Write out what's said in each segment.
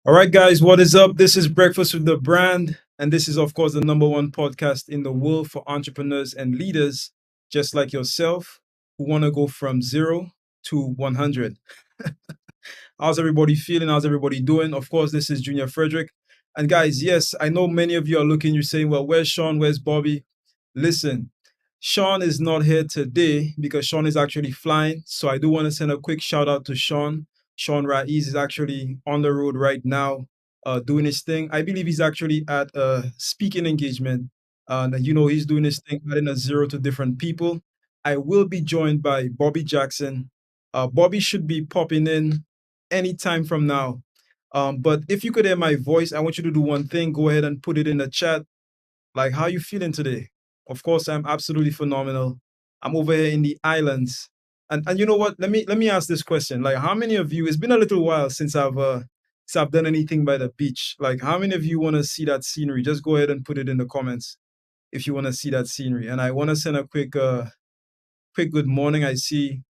All right, guys, what is up? This is Breakfast with the Brand, and this is, of course, the number one podcast in the world for entrepreneurs and leaders just like yourself who want to go from 0 to 100. How's everybody feeling? How's everybody doing? Of course, this is Junior Frederick. And guys, yes, I know many of you are looking, you're saying, well, where's Sean? Where's Bobby? Listen, Sean is not here today because Sean is actually flying. So I do want to send a quick shout out to Sean. Sean Raiz is actually on the road right now, doing his thing. I believe he's actually at a speaking engagement. He's doing his thing, adding a zero to different people. I will be joined by Bobby Jackson. Bobby should be popping in anytime from now. But if you could hear my voice, I want you to do one thing. Go ahead and put it in the chat. Like, how you feeling today? Of course, I'm absolutely phenomenal. I'm over here in the islands. And you know what? Let me ask this question. Like, how many of you, it's been a little while since I've done anything by the beach. Like, how many of you want to see that scenery? Just go ahead and put it in the comments if you want to see that scenery. And I want to send a quick good morning. I see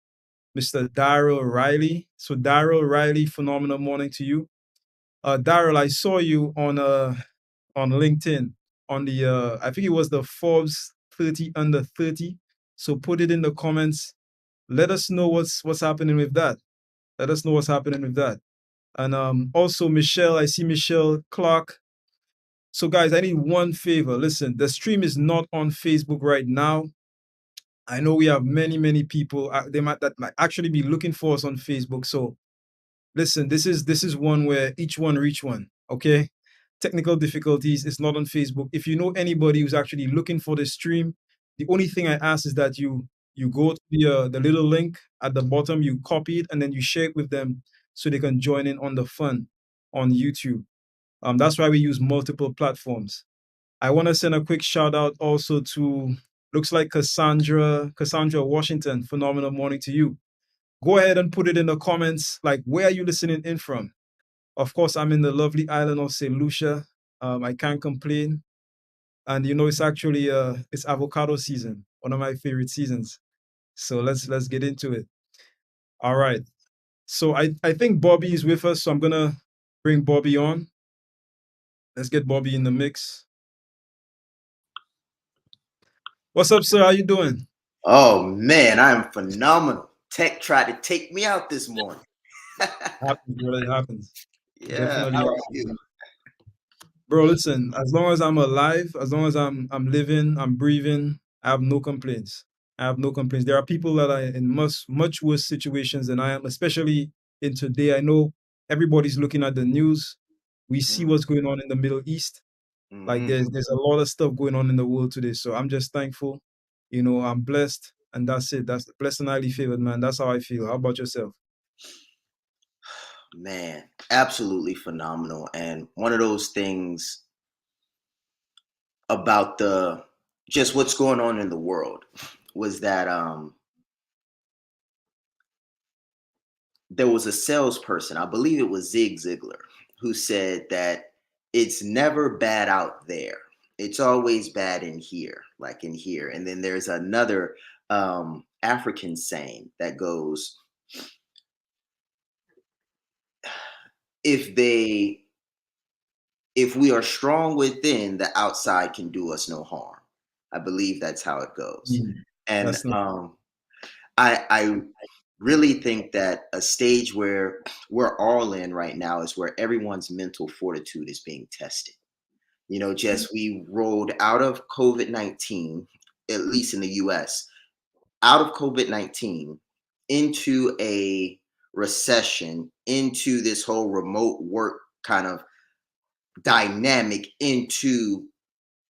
Mr. Daryl Riley. So Daryl Riley, phenomenal morning to you. Daryl, I saw you on LinkedIn on the I think it was the Forbes 30 under 30. So put it in the comments. Let us know what's happening with that. Let us know what's happening with that. And also Michelle, I see Michelle Clark. So guys, I need one favor. Listen, the stream is not on Facebook right now. I know we have many people. That might actually be looking for us on Facebook. So listen, this is one where each one reach one. Okay, technical difficulties. It's not on Facebook. If you know anybody who's actually looking for the stream, the only thing I ask is that you go to the little link at the bottom, you copy it, and then you share it with them so they can join in on the fun on YouTube. That's why we use multiple platforms. I want to send a quick shout out also to looks like Cassandra Washington. Phenomenal morning to you. Go ahead and put it in the comments. Like, where are you listening in from? Of course, I'm in the lovely island of St. Lucia. I can't complain. And it's actually it's avocado season, one of my favorite seasons. So let's get into it. All right. So I think Bobby is with us, so I'm gonna bring Bobby on. Let's get Bobby in the mix. What's up, sir? How you doing? Oh man, I'm phenomenal. Tech tried to take me out this morning. Happens, brother. It happens. Yeah, Definitely how are happens, you? man. Bro, listen, as long as I'm alive, as long as I'm living, I'm breathing, I have no complaints. I have no complaints. There are people that are in much worse situations than I am, especially in today. I know everybody's looking at the news. We see what's going on in the Middle East. Like Mm-hmm. there's a lot of stuff going on in the world today. So I'm just thankful. I'm blessed, and that's it. That's blessed and highly favored, man. That's how I feel. How about yourself? Man, absolutely phenomenal. And one of those things about the just what's going on in the world was that there was a salesperson, I believe it was Zig Ziglar, who said that it's never bad out there. It's always bad in here, like in here. And then there's another African saying that goes, if they if we are strong within, the outside can do us no harm. I believe that's how it goes. Mm, And that's not. I really think that a stage where we're all in right now is where everyone's mental fortitude is being tested. Just we rolled out of COVID-19, at least in the US, out of COVID-19 into a recession, into this whole remote work kind of dynamic, into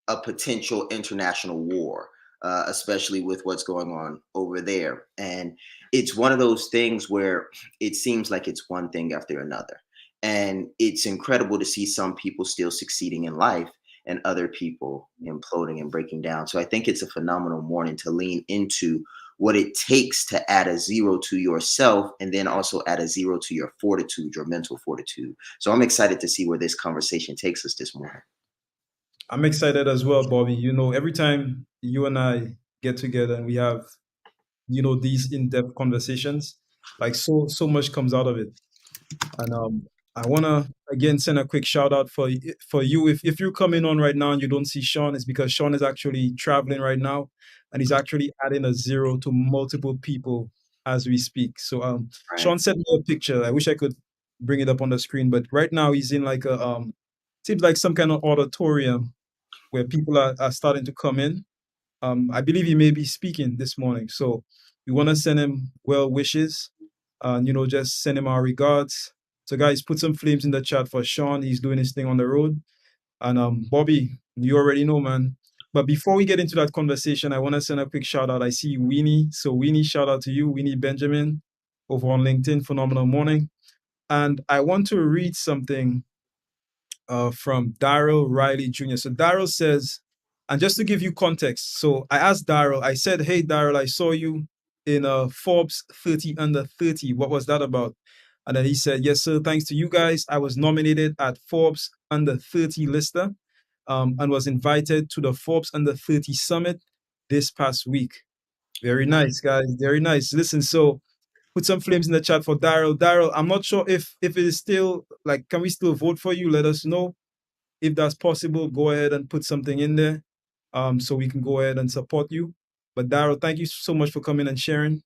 a potential international war, especially with what's going on over there. And it's one of those things where it seems like it's one thing after another. And it's incredible to see some people still succeeding in life and other people imploding and breaking down. So I think it's a phenomenal morning to lean into what it takes to add a zero to yourself and then also add a zero to your fortitude, your mental fortitude. So I'm excited to see where this conversation takes us this morning. I'm excited as well, Bobby. Every time you and I get together and we have, these in-depth conversations, like so much comes out of it. And I want to again send a quick shout out for you. If you're coming on right now and you don't see Sean, it's because Sean is actually traveling right now, and he's actually adding a zero to multiple people as we speak. So Right. Sean sent me a picture. I wish I could bring it up on the screen, but right now he's in like a seems like some kind of auditorium where people are starting to come in. I believe he may be speaking this morning. So we want to send him well wishes and, just send him our regards. So, guys, put some flames in the chat for Sean. He's doing his thing on the road. And Bobby, you already know, man. But before we get into that conversation, I want to send a quick shout out. I see Weenie. So, Weenie, shout out to you, Weenie Benjamin, over on LinkedIn. Phenomenal morning. And I want to read something from Daryl Riley Jr. So Daryl says, and just to give you context, so I asked Daryl, I said, hey, Daryl, I saw you in Forbes 30 under 30. What was that about? And then he said, yes, sir, thanks to you guys. I was nominated at Forbes under 30 lister and was invited to the Forbes under 30 summit this past week. Very nice, guys. Very nice. Listen, so put some flames in the chat for Daryl. Daryl, I'm not sure if it is still like, can we still vote for you? Let us know. If that's possible, go ahead and put something in there so we can go ahead and support you. But Daryl, thank you so much for coming and sharing.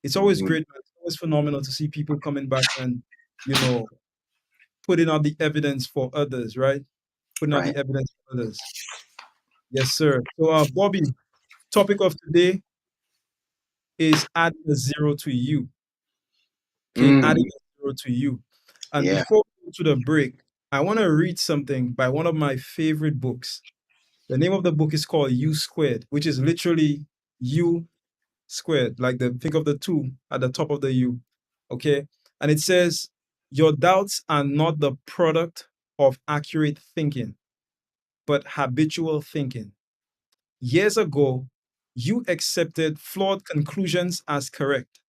It's always great, man. It's always phenomenal to see people coming back and, putting out the evidence for others, right? Putting out the evidence for others. Yes, sir. So, Bobby, topic of today is adding a zero to you. Okay, adding a zero to you. And before we go to the break, I want to read something by one of my favorite books. The name of the book is called U Squared, which is literally U squared, like think of the two at the top of the U. Okay. And it says, your doubts are not the product of accurate thinking, but habitual thinking. Years ago, you accepted flawed conclusions as correct.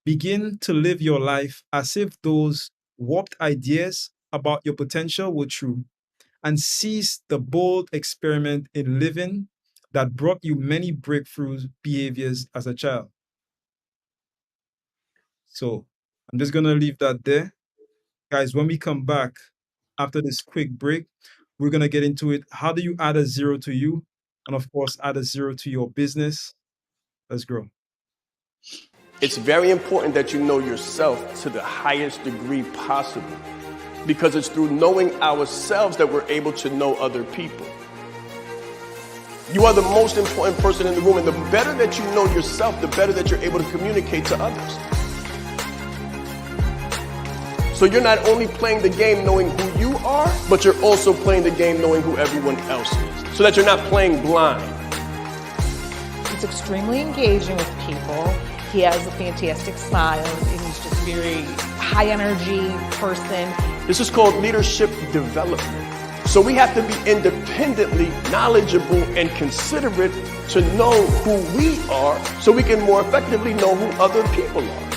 Begin to live your life as if those warped ideas about your potential were true, and seize the bold experiment in living that brought you many breakthrough behaviors as a child. So I'm just going to leave that there. Guys, when we come back after this quick break, we're going to get into it. How do you add a zero to you? And of course, add a zero to your business. Let's grow. It's very important that you know yourself to the highest degree possible, because it's through knowing ourselves that we're able to know other people. You are the most important person in the room, and the better that you know yourself, the better that you're able to communicate to others. So you're not only playing the game knowing who you are, but you're also playing the game knowing who everyone else is, so that you're not playing blind. He's extremely engaging with people. He has a fantastic smile, and he's just very high energy person. This is called leadership development. So we have to be independently knowledgeable and considerate to know who we are, so we can more effectively know who other people are.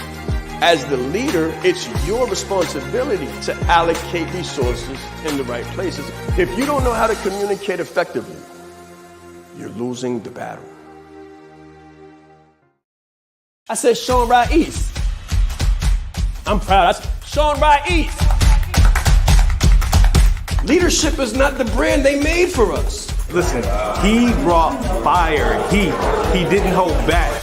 As the leader, it's your responsibility to allocate resources in the right places. If you don't know how to communicate effectively, you're losing the battle. I said Sean Rais. I'm proud. Sean Rais. Leadership is not the brand they made for us. Listen, he brought fire, heat. He didn't hold back.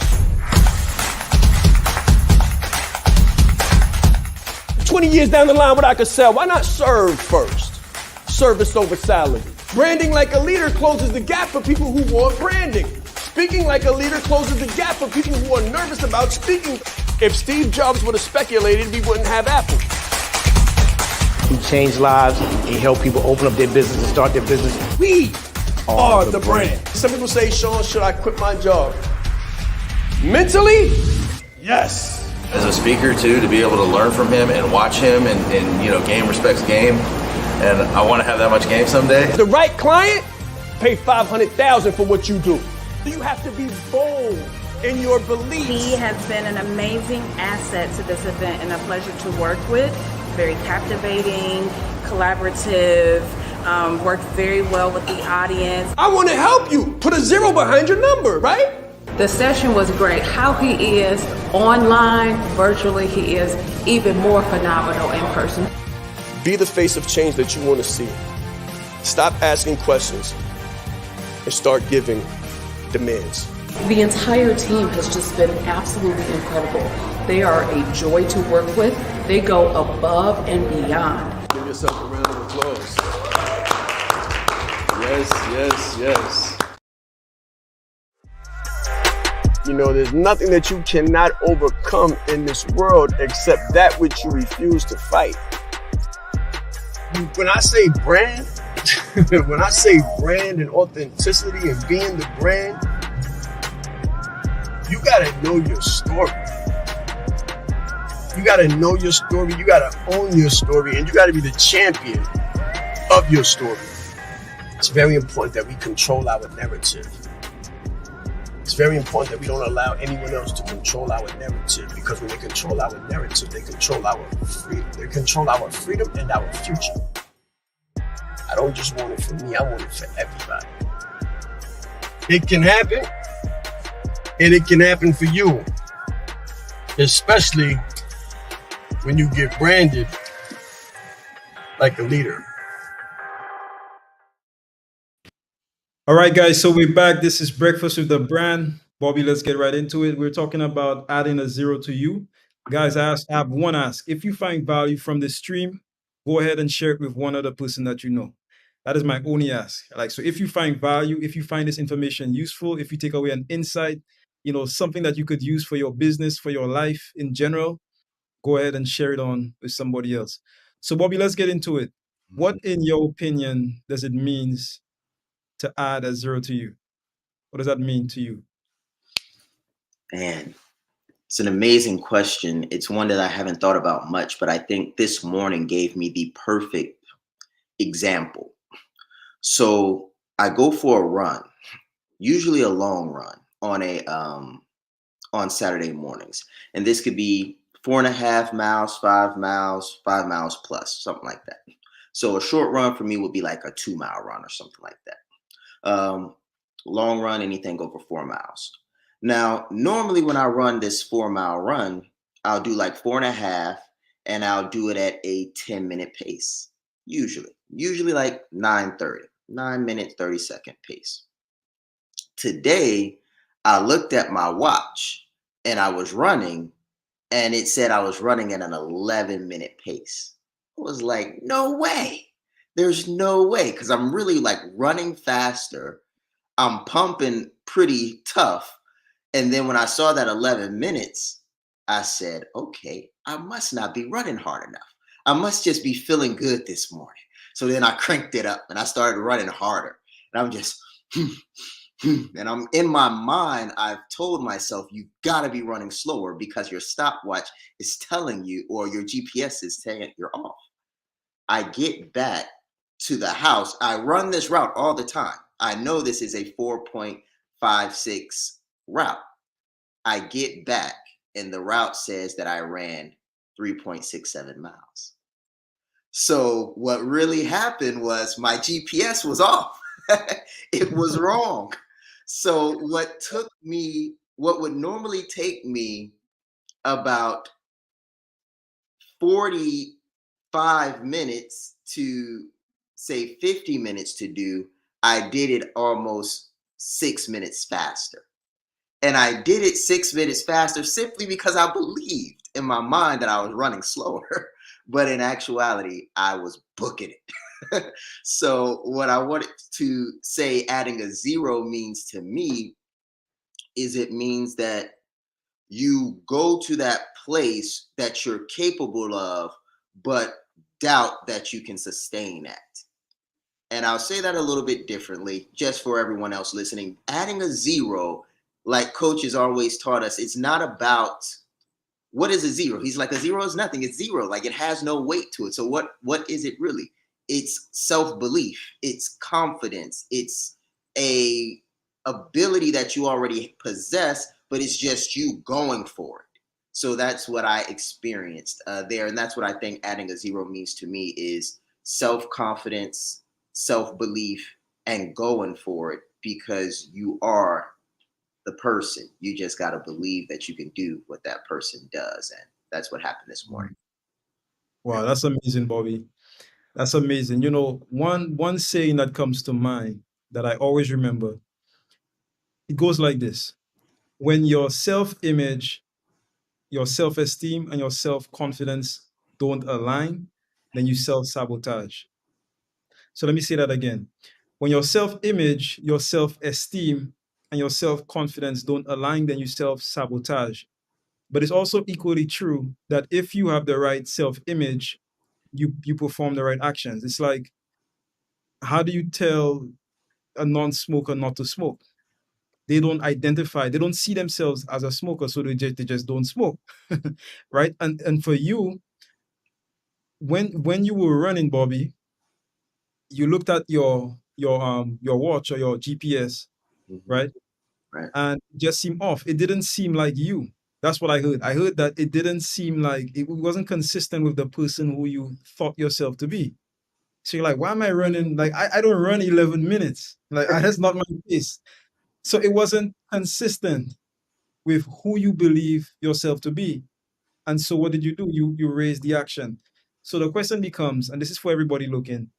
20 years down the line, what I could sell, why not serve first? Service over salary. Branding like a leader closes the gap for people who want branding. Speaking like a leader closes the gap for people who are nervous about speaking. If Steve Jobs would have speculated, we wouldn't have Apple. He changed lives. He helped people open up their business and start their business. We are the brand. Some people say, Sean, should I quit my job? Mentally, yes. As a speaker, too, to be able to learn from him and watch him and game respects game. And I want to have that much game someday. The right client, pay $500,000 for what you do. You have to be bold in your beliefs. He has been an amazing asset to this event and a pleasure to work with. Very captivating, collaborative, worked very well with the audience. I want to help you. Put a zero behind your number, right? The session was great. How he is online, virtually, he is even more phenomenal in person. Be the face of change that you want to see. Stop asking questions and start giving demands. The entire team has just been absolutely incredible. They are a joy to work with. They go above and beyond. Give yourself a round of applause. Yes, yes, yes. You know, there's nothing that you cannot overcome in this world except that which you refuse to fight. When I say brand, when I say brand and authenticity and being the brand, you gotta know your story. You gotta know your story, you gotta own your story, and you gotta be the champion of your story. It's very important that we control our narrative. It's very important that we don't allow anyone else to control our narrative, because when they control our narrative, they control our freedom. They control our freedom and our future. I don't just want it for me, I want it for everybody. It can happen, and it can happen for you, especially when you get branded like a leader. All right, guys, so we're back. This is Breakfast with the Brand. Bobby, let's get right into it. We're talking about adding a zero to you. Guys, I have one ask. If you find value from this stream, go ahead and share it with one other person that you know. That is my only ask. Like, so if you find value, if you find this information useful, if you take away an insight, something that you could use for your business, for your life in general, go ahead and share it on with somebody else. So, Bobby, let's get into it. What, in your opinion, does it mean to add a zero to you? What does that mean to you? Man, it's an amazing question. It's one that I haven't thought about much, but I think this morning gave me the perfect example. So I go for a run, usually a long run on Saturday mornings. And this could be 4.5 miles, 5 miles, 5 miles plus, something like that. So a short run for me would be like a 2-mile run or something like that. Long run, anything over 4 miles. Now, normally when I run this 4-mile run, I'll do like 4.5, and I'll do it at a 10-minute pace. Usually like 9 minute, 30-second pace. Today, I looked at my watch and I was running, and it said I was running at an 11-minute pace. I was like, no way. There's no way, because I'm really like running faster. I'm pumping pretty tough. And then when I saw that 11 minutes, I said, okay, I must not be running hard enough. I must just be feeling good this morning. So then I cranked it up and I started running harder. And I'm just, and I'm in my mind, I've told myself, you gotta be running slower, because your stopwatch is telling you, or your GPS is saying you're off. I get back to the house. I run this route all the time. I know this is a 4.56 route. I get back and the route says that I ran 3.67 miles. So what really happened was my GPS was off. It was wrong. So what would normally take me about 45 minutes to, say, 50 minutes to do, I did it almost 6 minutes faster. And I did it 6 minutes faster simply because I believed in my mind that I was running slower. But in actuality, I was booking it. So what I wanted to say adding a zero means to me is it means that you go to that place that you're capable of, but doubt that you can sustain at. And I'll say that a little bit differently, just for everyone else listening. Adding a zero, like coaches always taught us, it's not about what is a zero. He's like, a zero is nothing. It's zero. Like, it has no weight to it. So what is it really? It's self-belief. It's confidence. It's a ability that you already possess, but it's just you going for it. So that's what I experienced there. And that's what I think adding a zero means to me, is self-confidence, self-belief, and going for it, because you are the person. You just got to believe that you can do what that person does. And that's what happened this morning. Wow, that's amazing, Bobby. That's amazing. You know, one saying that comes to mind that I always remember, it goes like this. When your self-image, your self-esteem, and your self-confidence don't align, then you self-sabotage. So let me say that again. When your self-image, your self-esteem, and your self-confidence don't align, then you self-sabotage. But it's also equally true that if you have the right self-image, you perform the right actions. It's like, how do you tell a non-smoker not to smoke? They don't identify, they don't see themselves as a smoker, so they just don't smoke. Right? And for you, when you were running, Bobby, you looked at your watch or your GPS, Hmm. right? Right. And it just seemed off. It didn't seem like you. That's what I heard. I heard that it didn't seem like, it wasn't consistent with the person who you thought yourself to be. So you're like, why am I running? Like, I don't run 11 minutes. Like, that's not my pace. So it wasn't consistent with who you believe yourself to be. And so what did you do? You raised the action. So the question becomes, and this is for everybody looking,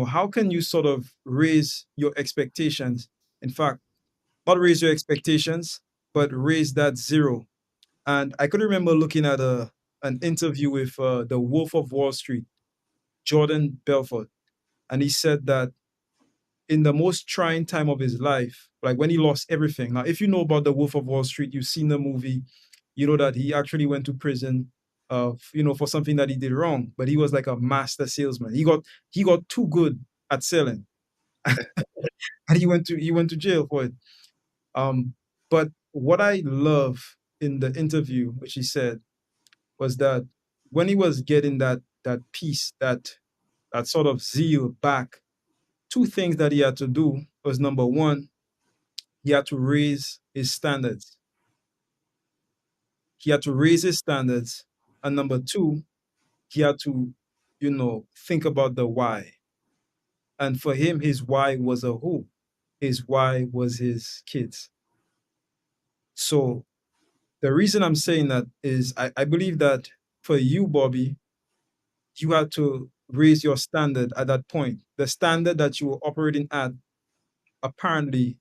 how can you sort of raise your expectations? In fact, not raise your expectations, but raise that zero. And I could remember looking at an interview with the Wolf of Wall Street, Jordan Belfort, and he said that in the most trying time of his life, like when he lost everything. Now, if you know about the Wolf of Wall Street, you've seen the movie, you know that he actually went to prison, for something that he did wrong. But he was like a master salesman. He got too good at selling, and he went to jail for it. Um, but what I love in the interview, which he said, was that when he was getting that peace, that sort of zeal back, two things that he had to do was, number one, he had to raise his standards. He had to raise his standards. And number two, he had to, think about the why. And for him, his why was a who. His why was his kids. So the reason I'm saying that is I believe that for you, Bobby, you had to raise your standard at that point. The standard that you were operating at apparently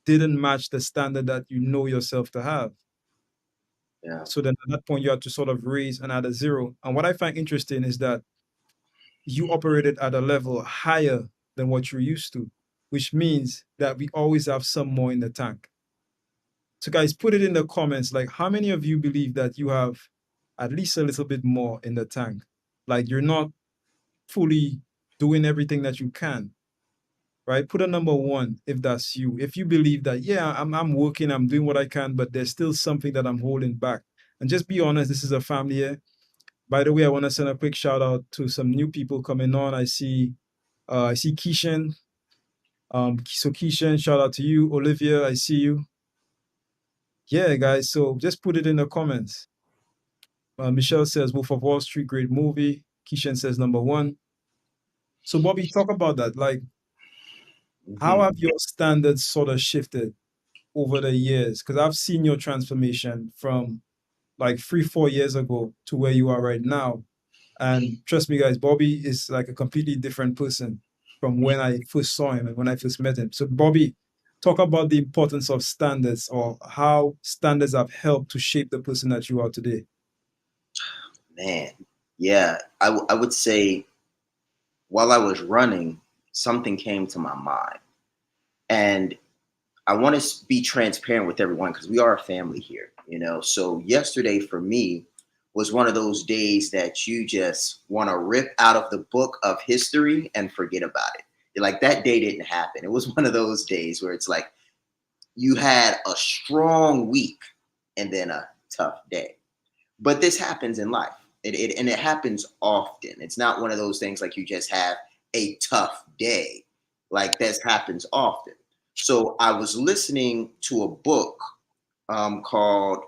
didn't match the standard that you know yourself to have. Yeah. So then at that point, you had to sort of raise another zero. And what I find interesting is that you operated at a level higher than what you're used to, which means that we always have some more in the tank. So, guys, put it in the comments. Like, how many of you believe that you have at least a little bit more in the tank? Like, you're not fully doing everything that you can, right? Put a number one if that's you. If you believe that, yeah, I'm working, I'm doing what I can, but there's still something that I'm holding back. And just be honest, this is a family here. By the way, I want to send a quick shout out to some new people coming on. I see Keishan. So Keishan, shout out to you. Olivia, I see you. Yeah, guys. So just put it in the comments. Michelle says Wolf of Wall Street, great movie. Keishan says number one. So Bobby, talk about that. Like, how Hmm. have your standards sort of shifted over the years? Because I've seen your transformation from like 3, 4 years ago to where you are right now. And trust me, guys, Bobby is like a completely different person from when I first saw him and when I first met him. So, Bobby, talk about the importance of standards or how standards have helped to shape the person that you are today. Man. Yeah. I would say while I was running, something came to my mind. And I want to be transparent with everyone because we are a family here, So yesterday for me was one of those days that you just want to rip out of the book of history and forget about it. You're like, that day didn't happen. It was one of those days where it's like you had a strong week and then a tough day. But this happens in life. And it happens often. It's not one of those things like you just have a tough day. Like this happens often. So I was listening to a book called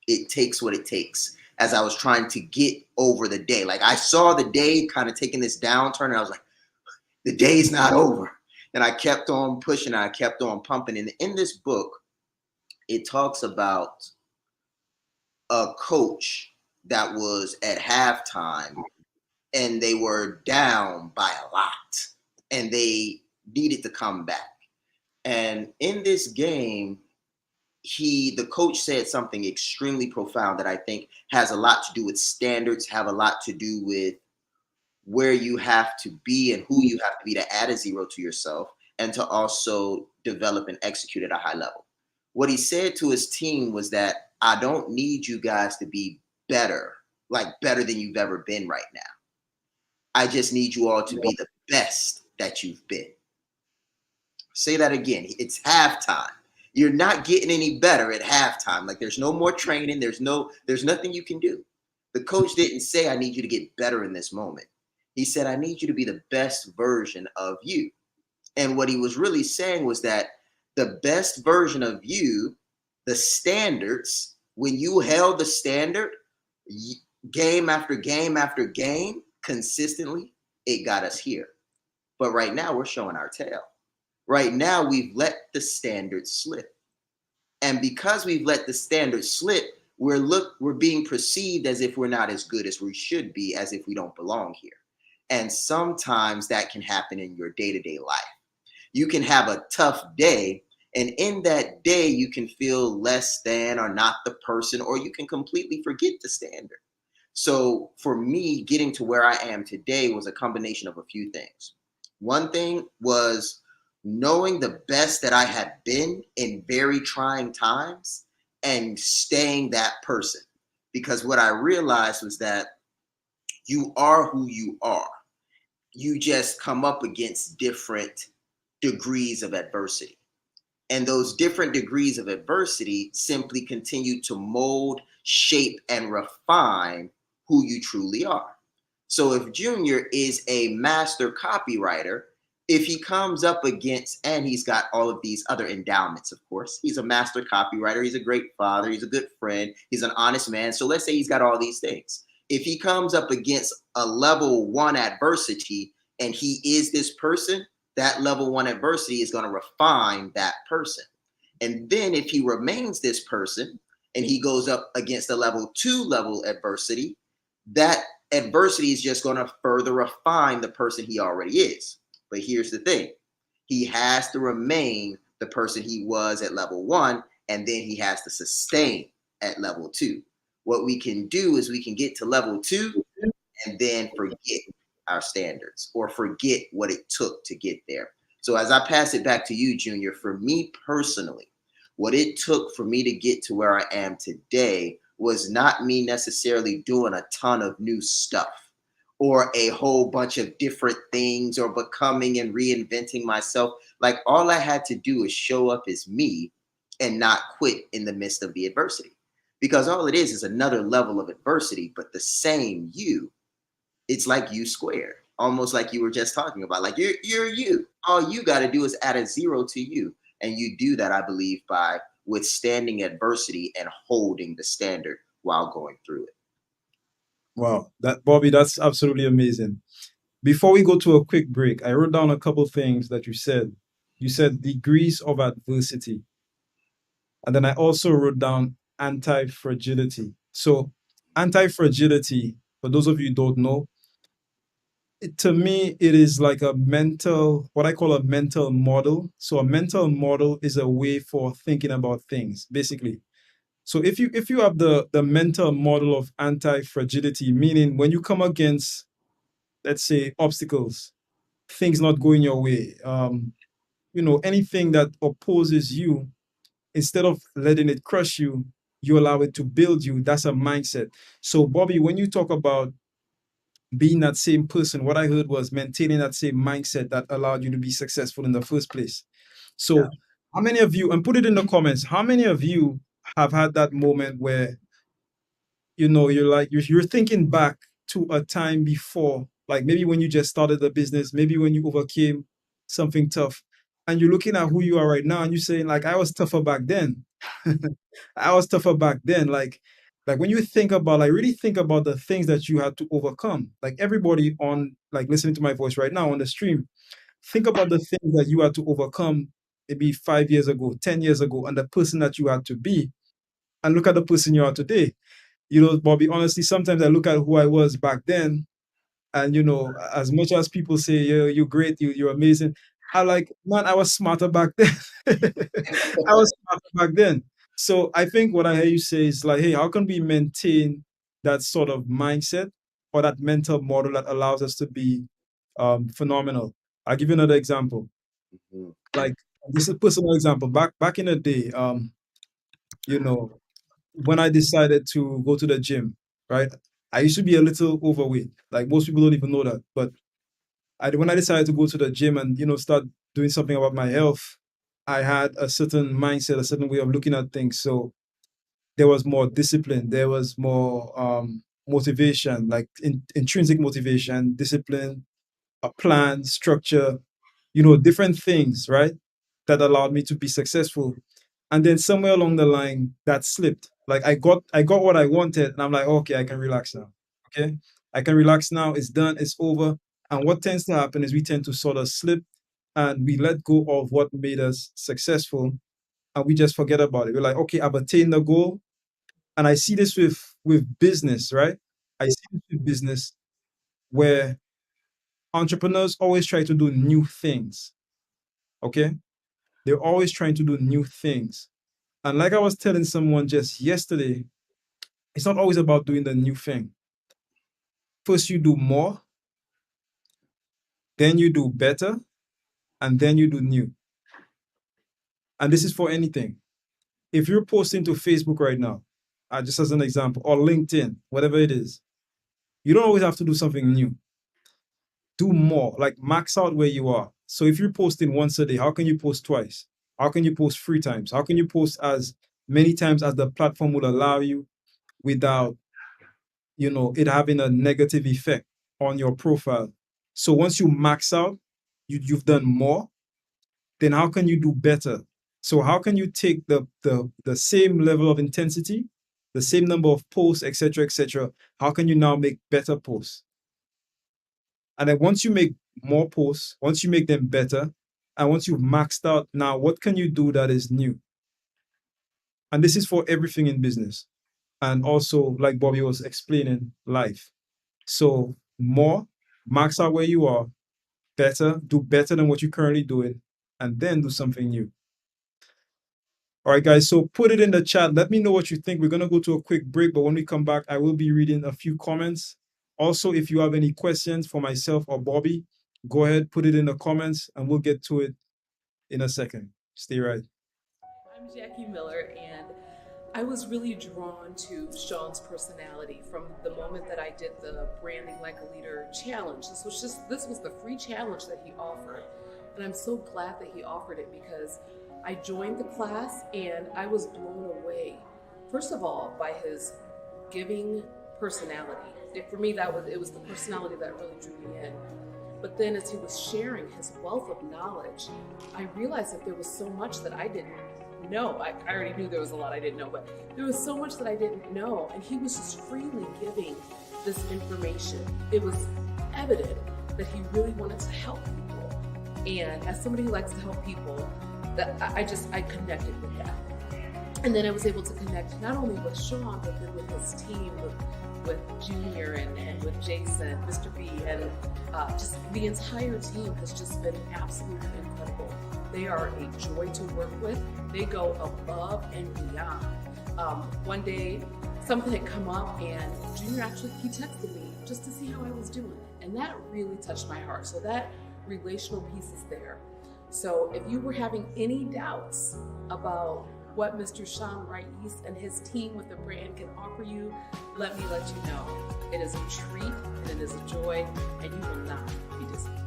It Takes What It Takes as I was trying to get over the day. Like I saw the day kind of taking this downturn and I was like, the day's not over. And I kept on pushing, I kept on pumping. And in this book, it talks about a coach that was at halftime and they were down by a lot, and they needed to come back. And in this game, the coach said something extremely profound that I think has a lot to do with standards, have a lot to do with where you have to be and who you have to be to add a zero to yourself and to also develop and execute at a high level. What he said to his team was that I don't need you guys to be better, like better than you've ever been right now. I just need you all to be the best that you've been. Say that again. It's halftime. You're not getting any better at halftime. Like there's no more training. There's nothing you can do. The coach didn't say I need you to get better in this moment. He said I need you to be the best version of you. And what he was really saying was that the best version of you, the standards, when you held the standard game after game after game consistently, it got us here. But right now we're showing our tail. Right now, we've let the standards slip. And because we've let the standards slip, we're being perceived as if we're not as good as we should be, as if we don't belong here. And sometimes that can happen in your day-to-day life. You can have a tough day, and in that day, you can feel less than or not the person, or you can completely forget the standard. So for me, getting to where I am today was a combination of a few things. One thing was knowing the best that I had been in very trying times and staying that person. Because what I realized was that you are who you are. You just come up against different degrees of adversity. And those different degrees of adversity simply continue to mold, shape, and refine who you truly are. So if Junior is a master copywriter, if he comes up against, and he's got all of these other endowments, of course, he's a master copywriter, he's a great father, he's a good friend, he's an honest man. So let's say he's got all these things. If he comes up against a level 1 adversity and he is this person, that level 1 adversity is going to refine that person. And then if he remains this person and he goes up against a level 2 adversity, that adversity is just going to further refine the person he already is. But here's the thing. He has to remain the person he was at level 1, and then he has to sustain at level 2. What we can do is we can get to level 2 and then forget our standards or forget what it took to get there. So as I pass it back to you, Junior, for me personally, what it took for me to get to where I am today was not me necessarily doing a ton of new stuff or a whole bunch of different things or becoming and reinventing myself. Like all I had to do is show up as me and not quit in the midst of the adversity. Because all it is another level of adversity, but the same you. It's like you squared, almost like you were just talking about. Like you're you. All you got to do is add a 0 to you. And you do that, I believe, by withstanding adversity and holding the standard while going through it. Wow, Bobby, that's absolutely amazing. Before we go to a quick break, I wrote down a couple things that you said. You said degrees of adversity. And then I also wrote down anti-fragility. So anti-fragility, for those of you who don't know, to me, it is like a mental, what I call a mental model. So a mental model is a way for thinking about things, basically. So if you have the mental model of anti-fragility, meaning when you come against, let's say, obstacles, things not going your way, anything that opposes you, instead of letting it crush you, you allow it to build you. That's a mindset. So Bobby, when you talk about being that same person, what I heard was maintaining that same mindset that allowed you to be successful in the first place. So how many of you, and put it in the comments, how many of you have had that moment where you're like you're thinking back to a time before, like maybe when you just started the business, maybe when you overcame something tough, and you're looking at who you are right now and you're saying, like, I was tougher back then. I was tougher back then. Like when you think about, like, really think about the things that you had to overcome. Like everybody on, like, listening to my voice right now on the stream, think about the things that you had to overcome maybe 5 years ago, 10 years ago, and the person that you had to be, and look at the person you are today. Bobby, honestly, sometimes I look at who I was back then And as much as people say, you're great, you're amazing, I like, man, I was smarter back then. I was smarter back then. So I think what I hear you say is like, hey, how can we maintain that sort of mindset or that mental model that allows us to be phenomenal? I'll give you another example. Mhm. Like, this is a personal example. Back in the day, when I decided to go to the gym, right? I used to be a little overweight. Like, most people don't even know that. But when I decided to go to the gym and start doing something about my health, I had a certain mindset, a certain way of looking at things. So there was more discipline, there was more motivation, like intrinsic motivation, discipline, a plan, structure, different things, right? That allowed me to be successful. And then somewhere along the line, that slipped. Like, I got what I wanted, and I'm like, okay, I can relax now. Okay, I can relax now. It's done. It's over. And what tends to happen is we tend to sort of slip, and we let go of what made us successful, and we just forget about it. We're like, okay, I've attained the goal, and I see this with business, right? I see this with business where entrepreneurs always try to do new things. Okay, they're always trying to do new things. And like I was telling someone just yesterday, it's not always about doing the new thing. First, you do more, then you do better, and then you do new. And this is for anything. If you're posting to Facebook right now, just as an example, or LinkedIn, whatever it is, you don't always have to do something new. Do more, like max out where you are. So if you're posting once a day, how can you post twice? How can you post 3 times? How can you post as many times as the platform will allow you without it having a negative effect on your profile? So once you max out, you've done more, then how can you do better? So how can you take the same level of intensity, the same number of posts, etc., how can you now make better posts? And then once you make more posts, once you make them better, and once you've maxed out, now what can you do that is new? And this is for everything in business. And also, like Bobby was explaining, life. So more, max out where you are, better, do better than what you're currently doing, and then do something new. All right, guys, so put it in the chat. Let me know what you think. We're going to go to a quick break, but when we come back, I will be reading a few comments. Also, if you have any questions for myself or Bobby, go ahead, put it in the comments, and we'll get to it in a second. Stay right. I'm Jackie Miller, and I was really drawn to Sean's personality from the moment that I did the Branding Like a Leader challenge. This was the free challenge that he offered. And I'm so glad that he offered it because I joined the class and I was blown away. First of all, by his giving personality. For me, it was the personality that really drew me in. But then as he was sharing his wealth of knowledge, I realized that there was so much that I didn't know. I already knew there was a lot I didn't know, but there was so much that I didn't know. And he was just freely giving this information. It was evident that he really wanted to help people. And as somebody who likes to help people, that I connected with that. And then I was able to connect not only with Sean, but then with his team, with Junior and with Jason, Mr. B, and just the entire team has just been absolutely incredible. They are a joy to work with. They go above and beyond. One day, something had come up and Junior he texted me just to see how I was doing. And that really touched my heart. So that relational piece is there. So if you were having any doubts about what Mr. Sean Rais and his team with the brand can offer you, let me let you know. It is a treat and it is a joy, and you will not be disappointed.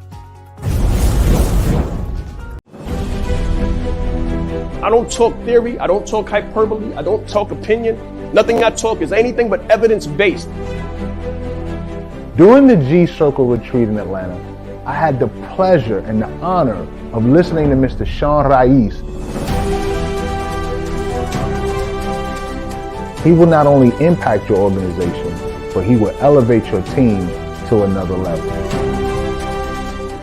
I don't talk theory, I don't talk hyperbole, I don't talk opinion. Nothing I talk is anything but evidence-based. During the G Circle retreat in Atlanta, I had the pleasure and the honor of listening to Mr. Sean Rais. He will not only impact your organization, but he will elevate your team to another level.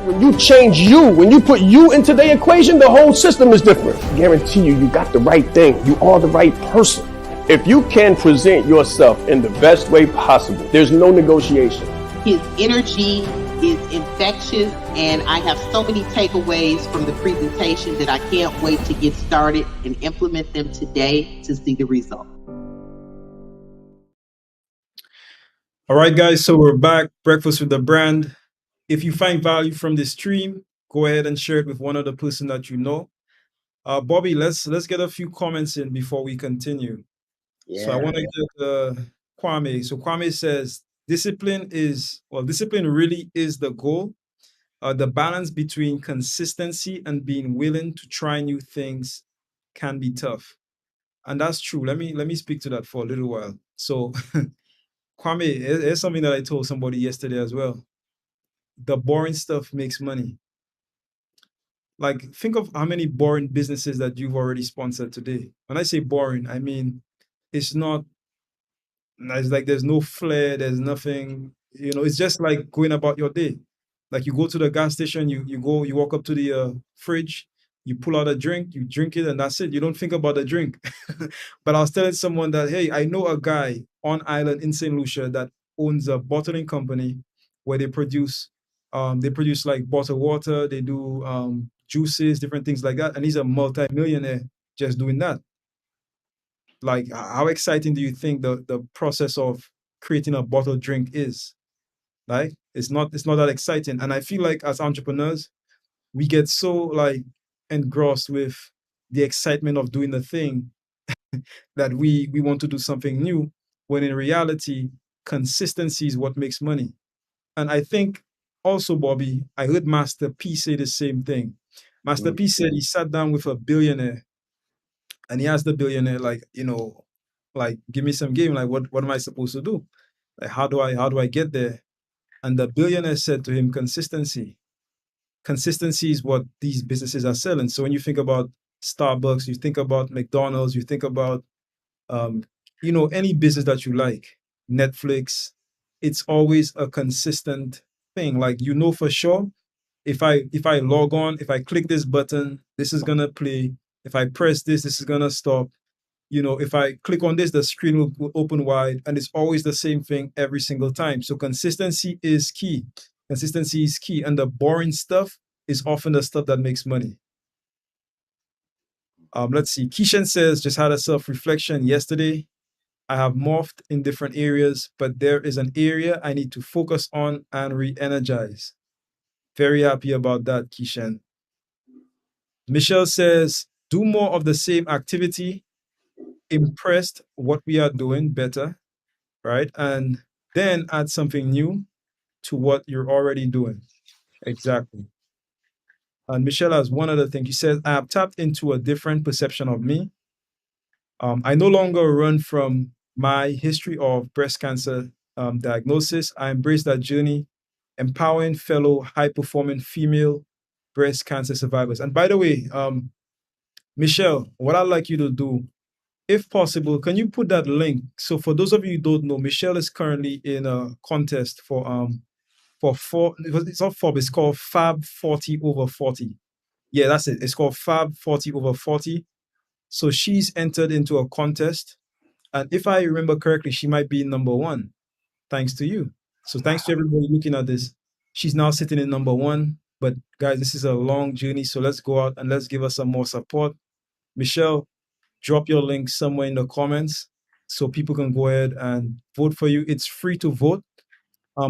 When you change when you put you into the equation, the whole system is different. I guarantee you got the right thing. You are the right person. If you can present yourself in the best way possible, there's no negotiation. His energy is infectious, and I have so many takeaways from the presentation that I can't wait to get started and implement them today to see the result. All right, guys, so we're back. Breakfast with the Brand. If you find value from this stream, go ahead and share it with one other person that you know. Bobby, let's get a few comments in before we continue. Yeah. So I want to get Kwame. So Kwame says discipline really is the goal. The balance between consistency and being willing to try new things can be tough, and that's true. Let me speak to that for a little while. So Kwame, it's something that I told somebody yesterday as well. The boring stuff makes money. Like, think of how many boring businesses that you've already sponsored today. When I say boring, I mean it's not. It's like there's no flair, there's nothing. It's just like going about your day. Like you go to the gas station, you walk up to the fridge, you pull out a drink, you drink it, and that's it. You don't think about the drink. But I was telling someone that, hey, I know a guy on island in St. Lucia that owns a bottling company where they produce like bottled water, they do juices, different things like that, and he's a multi-millionaire just doing that. Like, how exciting do you think the process of creating a bottled drink is? Like, it's not that exciting. And I feel like as entrepreneurs, we get so like engrossed with the excitement of doing the thing that we want to do something new, when in reality, consistency is what makes money. And I think also, Bobby, I heard Master P say the same thing. Master P said he sat down with a billionaire and he asked the billionaire, like, like, give me some game. Like, what am I supposed to do? Like, how do I get there? And the billionaire said to him, consistency. Consistency is what these businesses are selling. So when you think about Starbucks, you think about McDonald's, you think about any business that you like, Netflix, it's always a consistent thing. Like, for sure, if I log on, if I click this button, this is gonna play. If I press this is gonna stop. If I click on this, the screen will open wide, and it's always the same thing every single time. So consistency is key. Consistency is key, and the boring stuff is often the stuff that makes money. Let's see. Keishan says, just had a self-reflection yesterday. I have morphed in different areas, but there is an area I need to focus on and re-energize. Very happy about that, Keishan. Michelle says, do more of the same activity. Impressed what we are doing better, right? And then add something new to what you're already doing. Exactly. And Michelle has one other thing. She says, I have tapped into a different perception of me. I no longer run from my history of breast cancer diagnosis. I embrace that journey, empowering fellow high-performing female breast cancer survivors. And by the way, Michelle, what I'd like you to do, if possible, can you put that link? So for those of you who don't know, Michelle is currently in a contest for four. It's not Forbes. It's called Fab 40 over 40. Yeah, that's it. It's called Fab 40 over 40. So she's entered into a contest, and if I remember correctly, she might be number one, thanks to you. So thanks to everybody looking at this. She's now sitting in number one. But guys, this is a long journey, so let's go out and let's give her some more support. Michelle, drop your link somewhere in the comments so people can go ahead and vote for you. It's free to vote.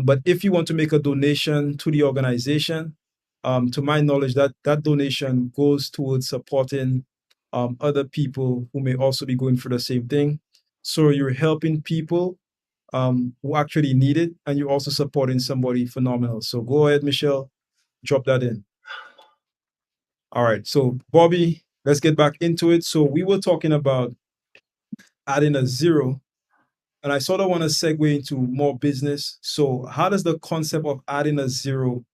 But if you want to make a donation to the organization, to my knowledge, that donation goes towards supporting other people who may also be going through the same thing. So you're helping people who actually need it, and you're also supporting somebody phenomenal. So go ahead, Michelle, drop that in. All right. So Bobby, let's get back into it. So we were talking about adding a zero, and I sort of want to segue into more business. So how does the concept of adding a zero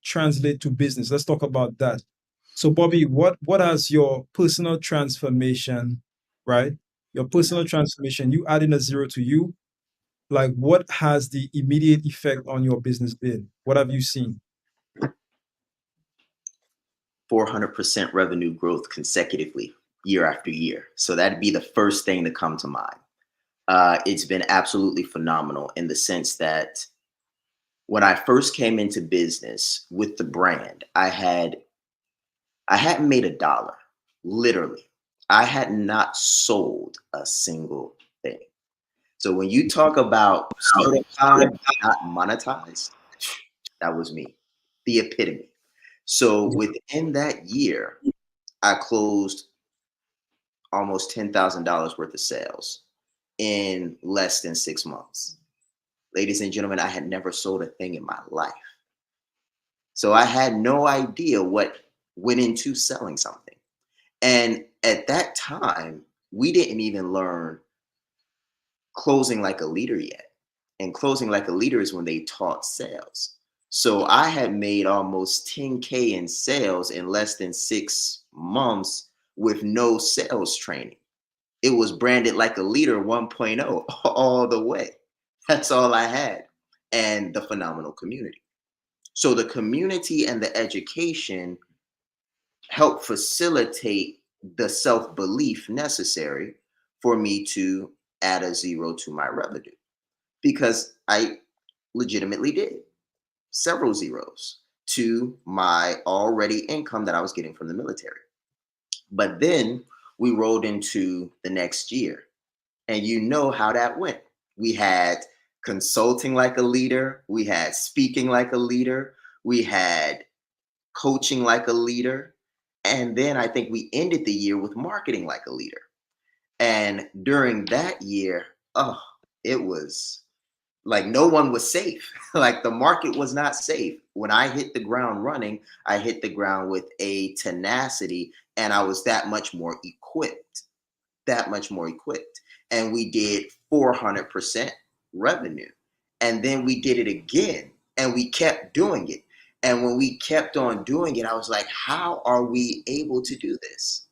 translate to business? Let's talk about that. So Bobby, what has your personal transformation, right? Your personal transformation, you adding a zero to you, like what has the immediate effect on your business been? What have you seen? 400% revenue growth consecutively, year after year. So that'd be the first thing to come to mind. It's been absolutely phenomenal in the sense that When I first came into business with the brand, I hadn't made a dollar, literally. I had not sold a single thing. So when you talk about startup time, not monetized, that was me, the epitome. So within that year, I closed almost $10,000 worth of sales in less than 6 months. Ladies and gentlemen, I had never sold a thing in my life. So I had no idea what went into selling something. And at that time, we didn't even learn closing like a leader yet. And closing like a leader is when they taught sales. So I had made almost 10K in sales in less than 6 months with no sales training. It was branded like a leader 1.0 all the way. That's all I had. And the phenomenal community. So the community and the education help facilitate the self-belief necessary for me to add a zero to my revenue, because I legitimately did several zeros to my already income that I was getting from the military. But then we rolled into the next year, and you know how that went. We had consulting like a leader, we had speaking like a leader, we had coaching like a leader. And then I think we ended the year with marketing like a leader. And during that year, oh, it was like no one was safe. Like the market was not safe. When I hit the ground running, I hit the ground with a tenacity, and I was that much more equipped, that much more equipped. And we did 400% revenue. And then we did it again, and we kept doing it. And when we kept on doing it, I was like, how are we able to do this?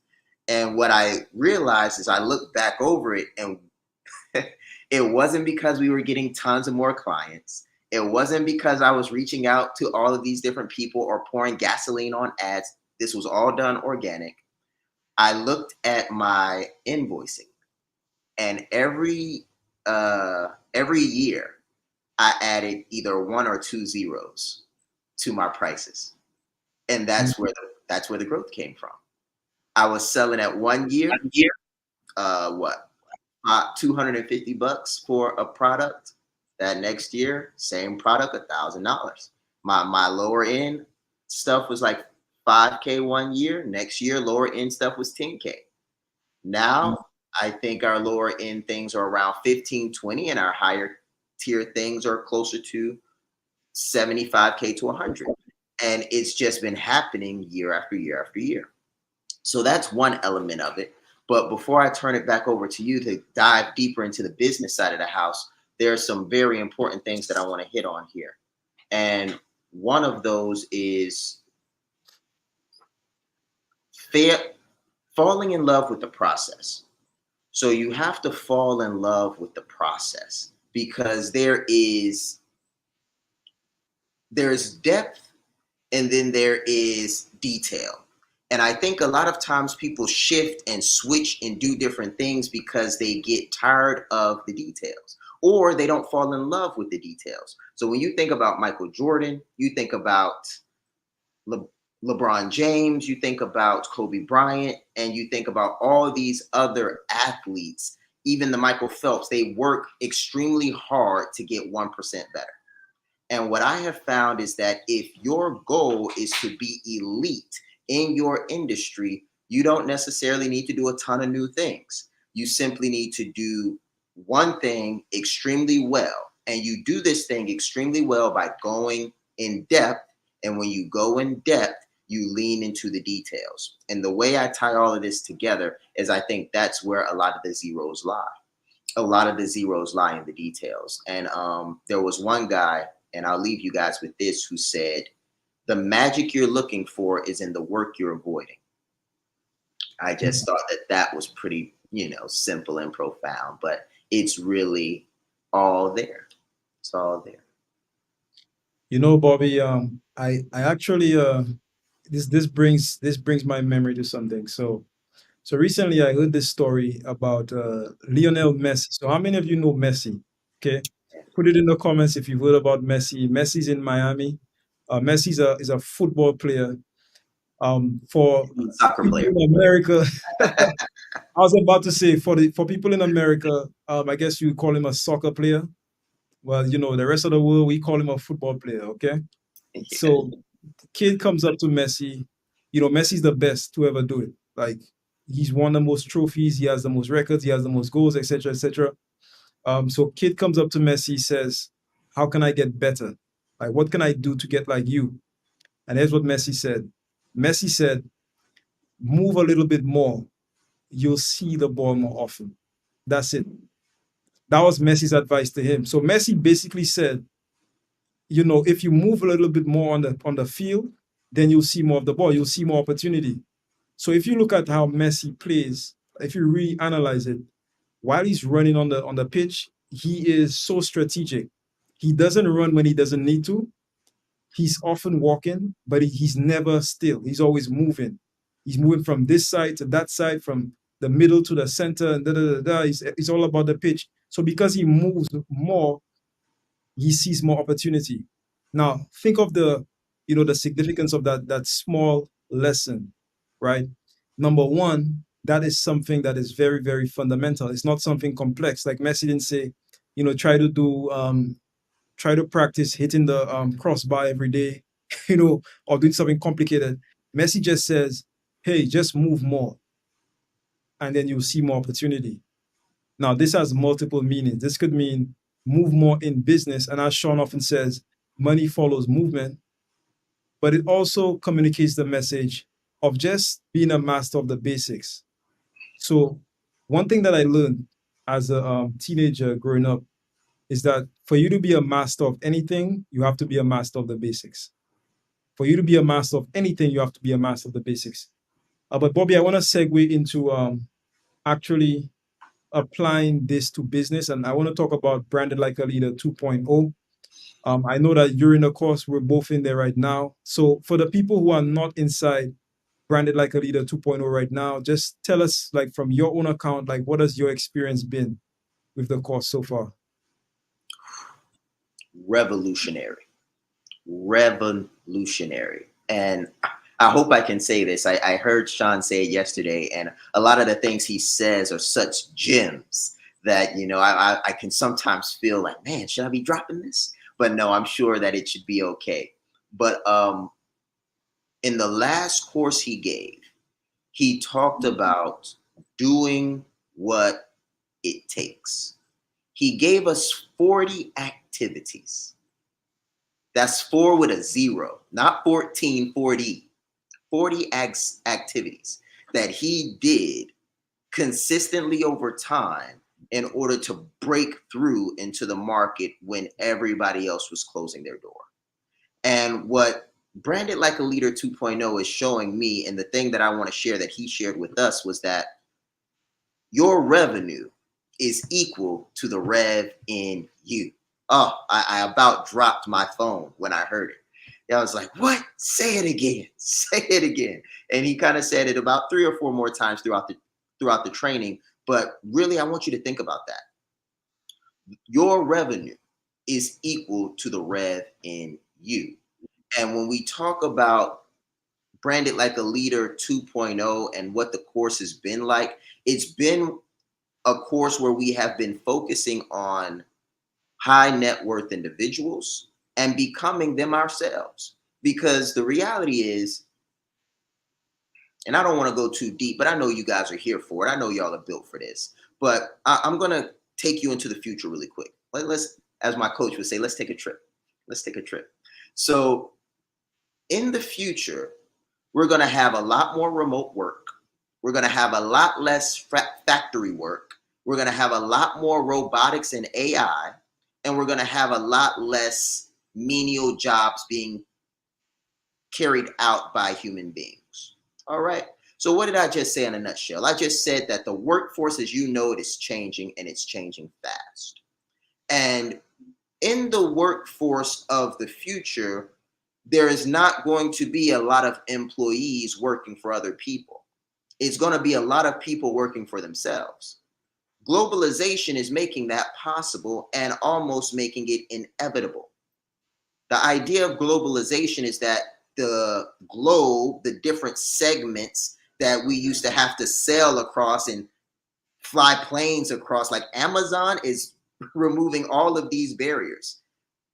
And what I realized is I looked back over it, and it wasn't because we were getting tons of more clients. It wasn't because I was reaching out to all of these different people or pouring gasoline on ads. This was all done organic. I looked at my invoicing, and every year I added either one or two zeros to my prices, and that's where the growth came from. I was selling at 1 year, what, $250 for a product. That next year, same product, $1,000. My lower end stuff was like 5K 1 year. Next year, lower end stuff was 10K. Now, I think our lower end things are around 15, 20, and our higher tier things are closer to 75K to 100. And it's just been happening year after year after year. So that's one element of it. But before I turn it back over to you to dive deeper into the business side of the house, there are some very important things that I want to hit on here. And one of those is falling in love with the process. So you have to fall in love with the process, because there's depth, and then there is detail. And I think a lot of times people shift and switch and do different things because they get tired of the details, or they don't fall in love with the details. So when you think about Michael Jordan, you think about LeBron James, you think about Kobe Bryant, and you think about all these other athletes, even the Michael Phelps, they work extremely hard to get 1% better. And what I have found is that if your goal is to be elite in your industry, you don't necessarily need to do a ton of new things. You simply need to do one thing extremely well. And you do this thing extremely well by going in depth. And when you go in depth, you lean into the details. And the way I tie all of this together is I think that's where a lot of the zeros lie. A lot of the zeros lie in the details. And there was one guy, and I'll leave you guys with this, who said, the magic you're looking for is in the work you're avoiding. I just thought that was pretty, simple and profound, but it's really all there. It's all there. Bobby, I actually this brings my memory to something. So recently I heard this story about Lionel Messi. So how many of you know Messi? Okay. Put it in the comments if you've heard about Messi. Messi's in Miami. Messi's is a football player. For Soccer people player. in America, I was about to say for people in America, I guess you call him a soccer player. Well, you know, the rest of the world we call him a football player. Okay, so the kid comes up to Messi. You know, Messi's the best to ever do it. Like he's won the most trophies, he has the most records, he has the most goals, etc., etc. So kid comes up to Messi, says, "How can I get better? Like, what can I do to get like you?" And here's what Messi said. Messi said, "Move a little bit more. You'll see the ball more often." That's it. That was Messi's advice to him. So Messi basically said, you know, if you move a little bit more on the field, then you'll see more of the ball. You'll see more opportunity. So if you look at how Messi plays, if you really analyze it, while he's running on the pitch, he is so strategic. He doesn't run when he doesn't need to. He's often walking, but he's never still. He's always moving. He's moving from this side to that side, from the middle to the center, and da da da da. It's all about the pitch. So because he moves more, he sees more opportunity. Now, think of the significance of that small lesson, right? Number one, that is something that is very, very fundamental. It's not something complex. Like Messi didn't say, try to practice hitting the crossbar every day, or doing something complicated. Messi just says, hey, just move more, and then you'll see more opportunity. Now, this has multiple meanings. This could mean move more in business. And as Sean often says, money follows movement. But it also communicates the message of just being a master of the basics. So, one thing that I learned as a teenager growing up is that for you to be a master of anything, you have to be a master of the basics. For you to be a master of anything, you have to be a master of the basics. But Bobby, I want to segue into actually applying this to business. And I want to talk about Branded Like a Leader 2.0. I know that you're in the course, we're both in there right now. So for the people who are not inside Branded Like a Leader 2.0 right now, just tell us, like, from your own account, like, what has your experience been with the course so far? Revolutionary. And I hope I can say this. I heard Sean say it yesterday, and a lot of the things he says are such gems that, I can sometimes feel like, man, should I be dropping this? But no, I'm sure that it should be okay. But in the last course he gave, he talked about doing what it takes. He gave us 40 activities. That's 4 with a 0, not 14, 40. 40 activities that he did consistently over time in order to break through into the market when everybody else was closing their door. And what Branded Like a Leader 2.0 is showing me, and the thing that I want to share that he shared with us, was that your revenue is equal to the rev in you. Oh, I about dropped my phone when I heard it. I was like, what? Say it again. Say it again. And he kind of said it about 3 or 4 more times throughout the training. But really, I want you to think about that. Your revenue is equal to the rev in you. And when we talk about Branded Like a Leader 2.0 and what the course has been like, it's been a course where we have been focusing on high net worth individuals and becoming them ourselves. Because the reality is, and I don't want to go too deep, but I know you guys are here for it. I know y'all are built for this. But I'm going to take you into the future really quick. Let's, as my coach would say, let's take a trip. Let's take a trip. So in the future, we're going to have a lot more remote work. We're going to have a lot less factory work. We're going to have a lot more robotics and AI. And we're going to have a lot less menial jobs being carried out by human beings. All right. So what did I just say in a nutshell? I just said that the workforce, as you know, it is changing, and it's changing fast. And in the workforce of the future, there is not going to be a lot of employees working for other people. It's going to be a lot of people working for themselves. Globalization is making that possible and almost making it inevitable. The idea of globalization is that the globe, the different segments that we used to have to sail across and fly planes across, like Amazon is removing all of these barriers.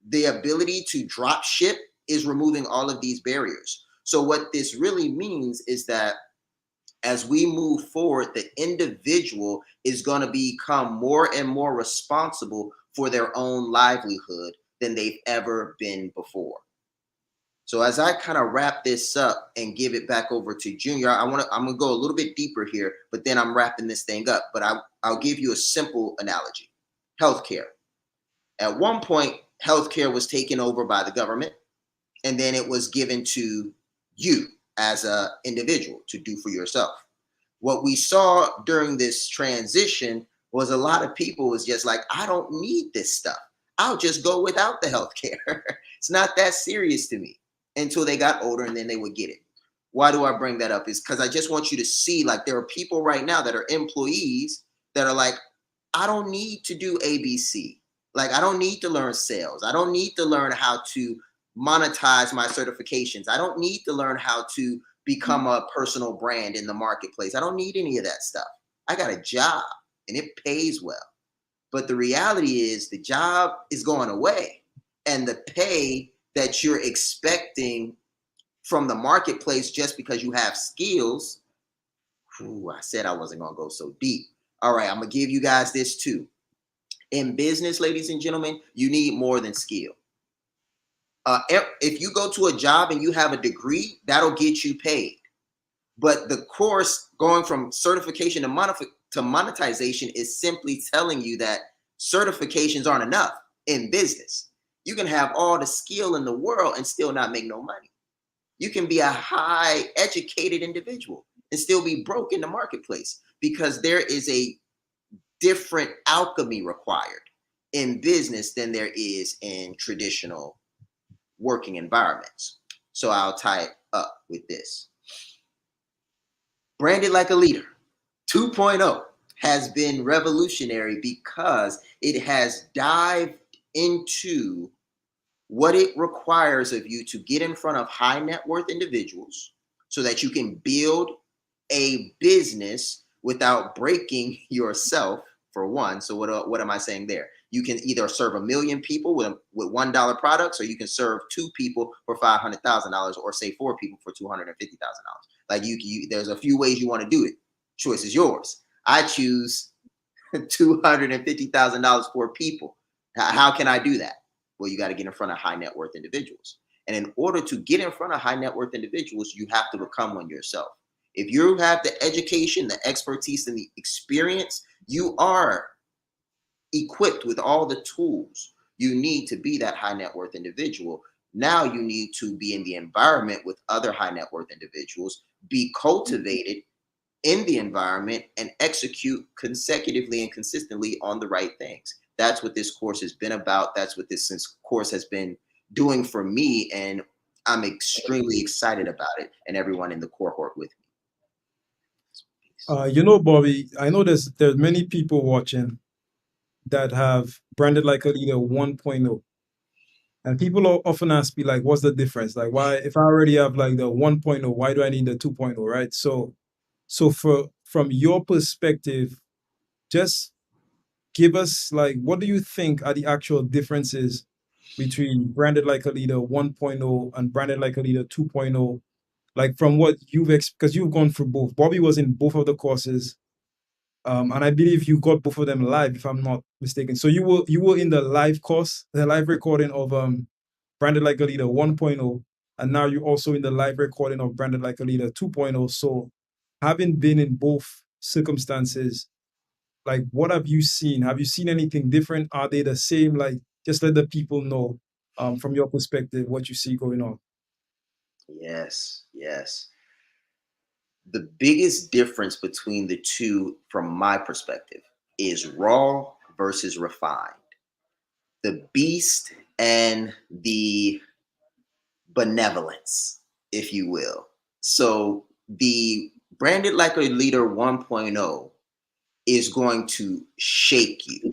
The ability to drop ship is removing all of these barriers. So what this really means is that as we move forward, the individual is going to become more and more responsible for their own livelihood than they've ever been before. So as I kind of wrap this up and give it back over to Junior, I'm gonna go a little bit deeper here, but then I'm wrapping this thing up. But I'll give you a simple analogy. Healthcare. At one point, healthcare was taken over by the government, and then it was given to you as an individual to do for yourself. What we saw during this transition was a lot of people was just like, I don't need this stuff. I'll just go without the healthcare. It's not that serious to me, until they got older and then they would get it. Why do I bring that up? Is because I just want you to see, like, there are people right now that are employees that are like, I don't need to do ABC. Like, I don't need to learn sales. I don't need to learn how to monetize my certifications. I don't need to learn how to become a personal brand in the marketplace. I don't need any of that stuff. I got a job and it pays well. But the reality is the job is going away, and the pay that you're expecting from the marketplace just because you have skills. I said I wasn't going to go so deep. All right, I'm going to give you guys this too. In business, ladies and gentlemen, you need more than skill. If you go to a job and you have a degree, that'll get you paid. But the course going from certification to monetization is simply telling you that certifications aren't enough in business. You can have all the skill in the world and still not make no money. You can be a high educated individual and still be broke in the marketplace, because there is a different alchemy required in business than there is in traditional working environments. So I'll tie it up with this. Branded Like a Leader 2.0 has been revolutionary because it has dived into what it requires of you to get in front of high net worth individuals so that you can build a business without breaking yourself, for one. So what am I saying there? You can either serve 1 million people with $1 products, or you can serve 2 people for $500,000, or say 4 people for $250,000. Like you, there's a few ways you want to do it. Choice is yours. I choose $250,000 for people. How can I do that? Well, you got to get in front of high net worth individuals. And in order to get in front of high net worth individuals, you have to become one yourself. If you have the education, the expertise, and the experience, you are equipped with all the tools you need to be that high net worth individual. Now you need to be in the environment with other high net worth individuals, be cultivated in the environment, and execute consecutively and consistently on the right things. That's what this course has been about. That's what this course has been doing for me. And I'm extremely excited about it, and everyone in the cohort with me. Bobby, I know there's many people watching that have Branded Like a Leader 1.0. And people often ask me, like, what's the difference? Like, why, if I already have like the 1.0, why do I need the 2.0, right? So from your perspective, just give us, like, what do you think are the actual differences between Branded Like a Leader 1.0 and Branded Like a Leader 2.0? Like, from what because you've gone through both. Bobby was in both of the courses. And I believe you got both of them live, if I'm not mistaken. So you were in the live course, the live recording of Branded Like a Leader 1.0, and now you're also in the live recording of Branded Like a Leader 2.0. So having been in both circumstances, like, what have you seen? Have you seen anything different? Are they the same? Like, just let the people know from your perspective what you see going on. Yes. The biggest difference between the two, from my perspective, is raw versus refined. The beast and the benevolence, if you will. So the Branded Like a Leader 1.0 is going to shake you.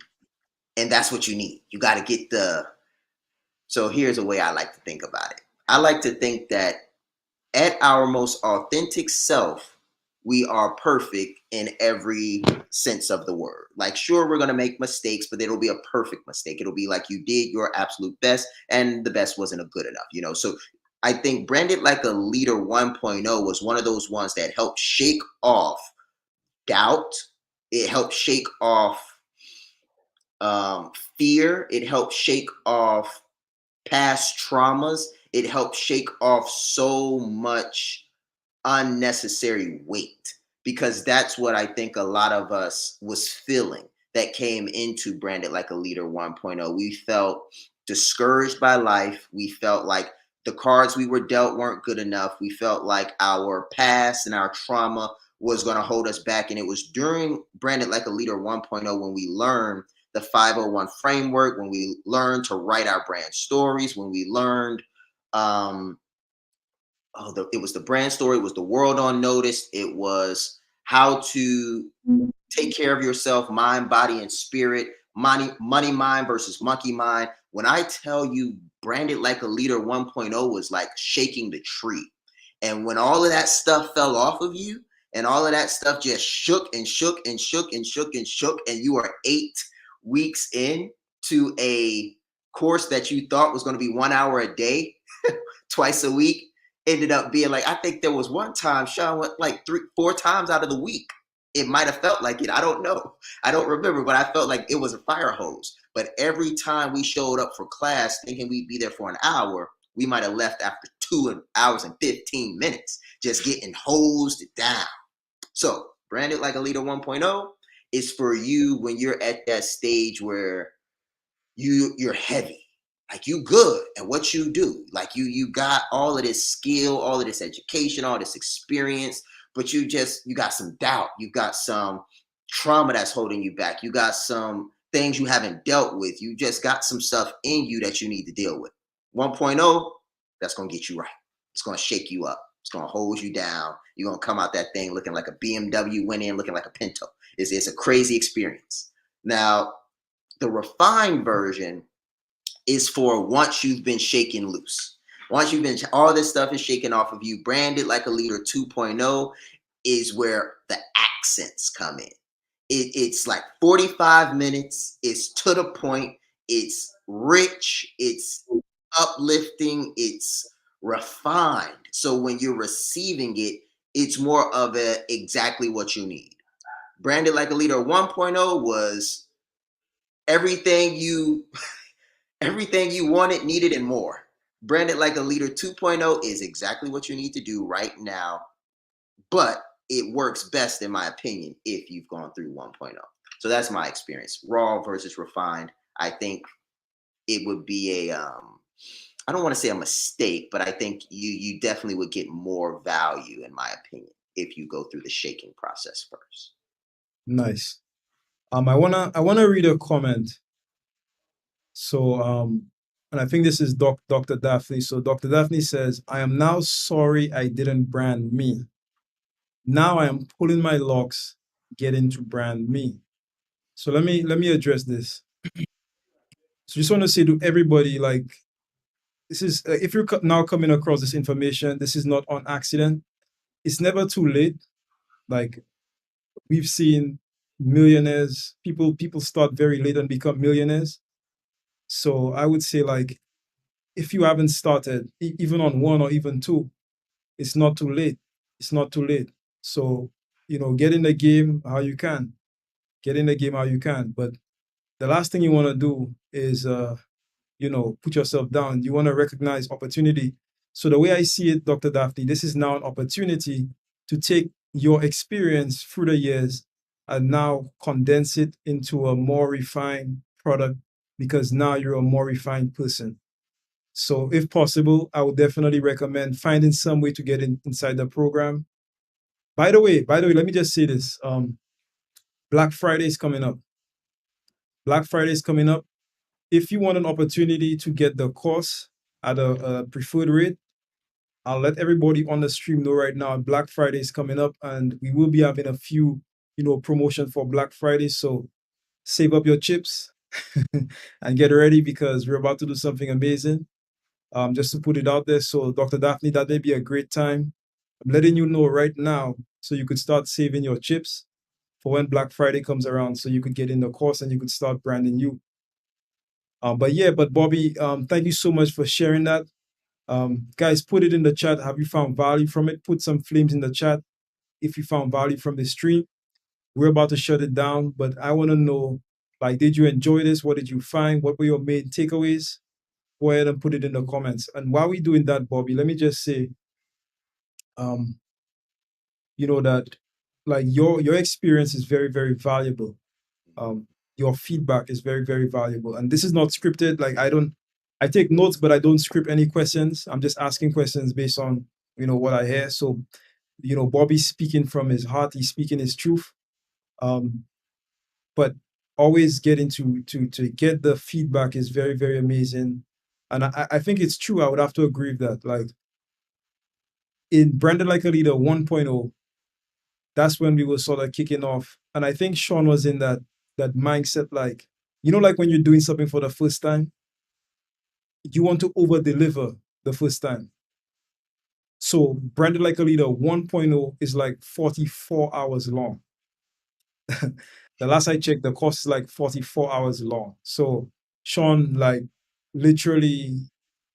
And that's what you need. You got to get so here's a way I like to think about it. I like to think that at our most authentic self, we are perfect in every sense of the word. Like, sure, we're going to make mistakes, but it'll be a perfect mistake. It'll be like you did your absolute best, and the best wasn't a good enough. So I think Branded Like a Leader 1.0 was one of those ones that helped shake off doubt. It helped shake off fear. It helped shake off past traumas. It helped shake off so much unnecessary weight, because that's what I think a lot of us was feeling that came into Branded Like a Leader 1.0. We felt discouraged by life. We felt like the cards we were dealt weren't good enough. We felt like our past and our trauma was going to hold us back. And it was during Branded Like a Leader 1.0 when we learned the 501 framework, when we learned to write our brand stories, when we learned it was the brand story, it was the world on notice, it was how to take care of yourself, mind, body, and spirit, money mind versus monkey mind. When I tell you Branded Like a Leader 1.0 was like shaking the tree. And when all of that stuff fell off of you, and all of that stuff just shook and shook and shook and shook and shook, and you are 8 weeks in to a course that you thought was going to be 1 hour a day, twice a week, ended up being like, I think there was one time Sean went like 3-4 times out of the week. It might have felt like it. I don't know. I don't remember, but I felt like it was a fire hose. But every time we showed up for class thinking we'd be there for an hour, we might have left after 2 hours and 15 minutes, just getting hosed down. So Branded Like a Leader 1.0 is for you when you're at that stage where you're heavy. Like, you good at what you do. Like you got all of this skill, all of this education, all this experience, but you got some doubt. You got some trauma that's holding you back. You got some things you haven't dealt with. You just got some stuff in you that you need to deal with. 1.0, that's going to get you right. It's going to shake you up. It's going to hold you down. You're going to come out that thing looking like a BMW, went in looking like a Pinto. It's a crazy experience. Now, the refined version is for once you've been shaken loose. Once you've been, all this stuff is shaken off of you. Branded Like a Leader 2.0 is where the accents come in. It's like 45 minutes. It's to the point. It's rich. It's uplifting. It's refined. So when you're receiving it, it's more of exactly what you need. Branded Like a Leader 1.0 was everything you wanted, needed, and more. Branded Like a Leader 2.0 is exactly what you need to do right now, but it works best, in my opinion, if you've gone through 1.0. So that's my experience. Raw versus refined. I think it would be I don't want to say a mistake, but I think you definitely would get more value, in my opinion, if you go through the shaking process first. Nice. I wanna read a comment. So and I think this is Dr. Daphne. So Dr. Daphne says, I am now sorry I didn't brand me. Now I am pulling my locks, getting to brand me. So let me address this. So just want to say to everybody, like, this is if you're now coming across this information, this is not on accident. It's never too late. Like, we've seen millionaires, people start very late and become millionaires. So I would say, like, if you haven't started, even on 1 or even 2, it's not too late. It's not too late. So, get in the game how you can. Get in the game how you can. But the last thing you want to do is, put yourself down. You want to recognize opportunity. So the way I see it, Dr. Daphne, this is now an opportunity to take your experience through the years and now condense it into a more refined product, because now you're a more refined person. So if possible, I would definitely recommend finding some way to get inside the program. By the way, let me just say this. Black Friday is coming up. Black Friday is coming up. If you want an opportunity to get the course at a preferred rate, I'll let everybody on the stream know right now. Black Friday is coming up, and we will be having a few, promotion for Black Friday. So save up your chips and get ready because we're about to do something amazing. Just to put it out there. So Dr. Daphne, that may be a great time. I'm letting you know right now so you could start saving your chips for when Black Friday comes around so you could get in the course and you could start branding you. But Bobby, thank you so much for sharing that. Guys, put it in the chat. Have you found value from it? Put some flames in the chat if you found value from the stream. We're about to shut it down, but I want to know, like, did you enjoy this? What did you find? What were your main takeaways? Go ahead and put it in the comments. And while we're doing that, Bobby, let me just say, um, that like your experience is very, very valuable. Your feedback is very, very valuable. And this is not scripted. Like I take notes, but I don't script any questions. I'm just asking questions based on, what I hear. So, Bobby's speaking from his heart. He's speaking his truth. Um, but always getting to get the feedback is very, very amazing. And I think it's true. I would have to agree with that. Like in Brandon Like a Leader 1.0, that's when we were sort of kicking off. And I think Sean was in that mindset, like, like when you're doing something for the first time, you want to over deliver the first time. So Branded Like a Leader 1.0 is like 44 hours long. The last I checked, the course is like 44 hours long. So Sean, like, literally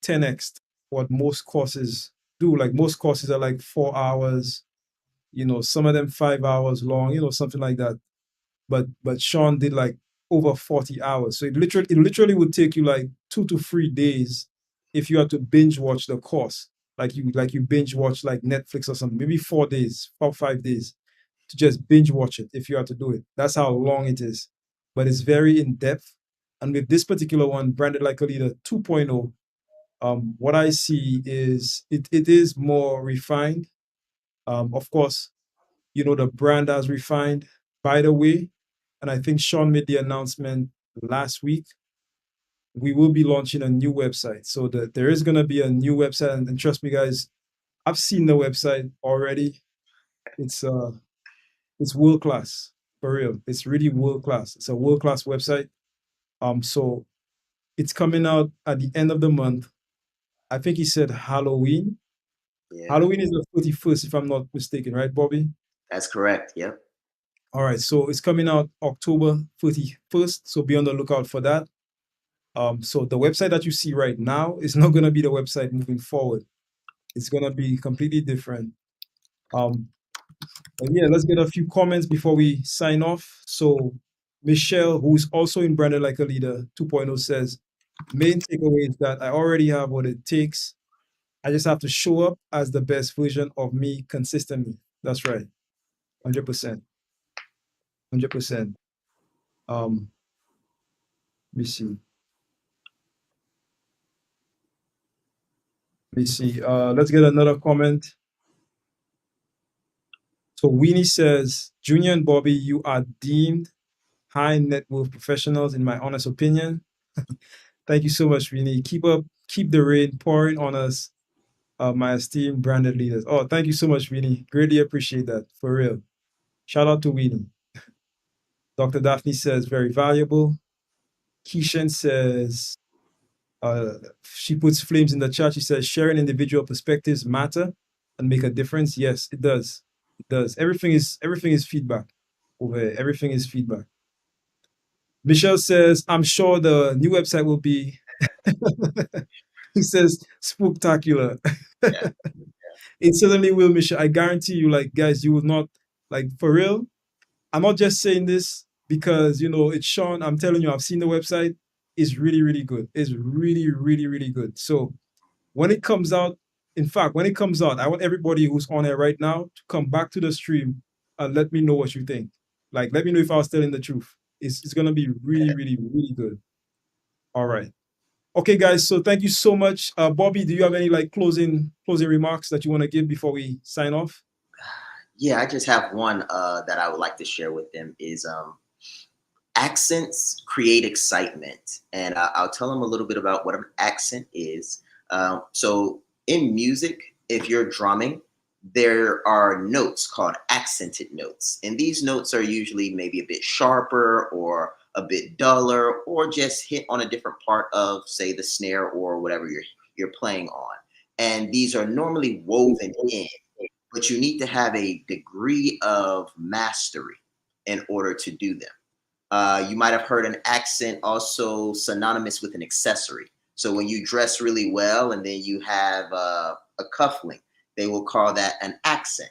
10x what most courses do. Like most courses are like 4 hours, some of them 5 hours long, something like that. But Sean did like over 40 hours. So it literally would take you like 2 to 3 days if you had to binge watch the course. Like you binge watch like Netflix or something, maybe 4 days, 4 or 5 days to just binge watch it if you had to do it. That's how long it is. But it's very in depth. And with this particular one, Branded Like a Leader 2.0, what I see is it is more refined. Of course, the brand has refined. By the way, and I think Sean made the announcement last week, we will be launching a new website. So there is going to be a new website. And trust me, guys, I've seen the website already. It's world class, for real. It's really world class. It's a world class website. So it's coming out at the end of the month. I think he said Halloween. Yeah, Halloween is the 31st, if I'm not mistaken, right, Bobby? that's correct. Yep. All right, so it's coming out October 31st. So be on the lookout for that. So the website that you see right now is not going to be the website moving forward. It's going to be completely different. But yeah, let's get a few comments before we sign off. So Michelle, who's also in Branded Like a Leader 2.0, says, main takeaway is that I already have what it takes. I just have to show up as the best version of me consistently. That's right. 100%. 100%. Let me see. Let's get another comment. So Winnie says, Junior and Bobby, you are deemed high net worth professionals, in my honest opinion. Thank you so much, Winnie. Keep the rain pouring on us, my esteemed branded leaders. Oh, thank you so much, Winnie. Greatly appreciate that, for real. Shout out to Winnie. Dr. Daphne says, very valuable. Keishan says, she puts flames in the chat. She says, sharing individual perspectives matter and make a difference. Yes, it does. It does. Everything is feedback over here. Everything is feedback. Michelle says, I'm sure the new website will be, he says, spooktacular. Yeah. It certainly will, Michelle. I guarantee you, like, guys, you will not, like, for real. I'm not just saying this because, it's Sean. I'm telling you, I've seen the website. It's really, really good. It's really, really, really good. So when it comes out, in fact, when it comes out, I want everybody who's on here right now to come back to the stream and let me know what you think. Like, let me know if I was telling the truth. It's going to be really, really, really good. All right. Okay, guys. So thank you so much. Bobby, do you have any like closing remarks that you want to give before we sign off? Yeah, I just have one that I would like to share with them is accents create excitement. And I'll tell them a little bit about what an accent is. So in music, if you're drumming, there are notes called accented notes. And these notes are usually maybe a bit sharper or a bit duller, or just hit on a different part of, say, the snare or whatever you're playing on. And these are normally woven in, but you need to have a degree of mastery in order to do them. You might have heard an accent also synonymous with an accessory. So when you dress really well and then you have a cufflink, they will call that an accent.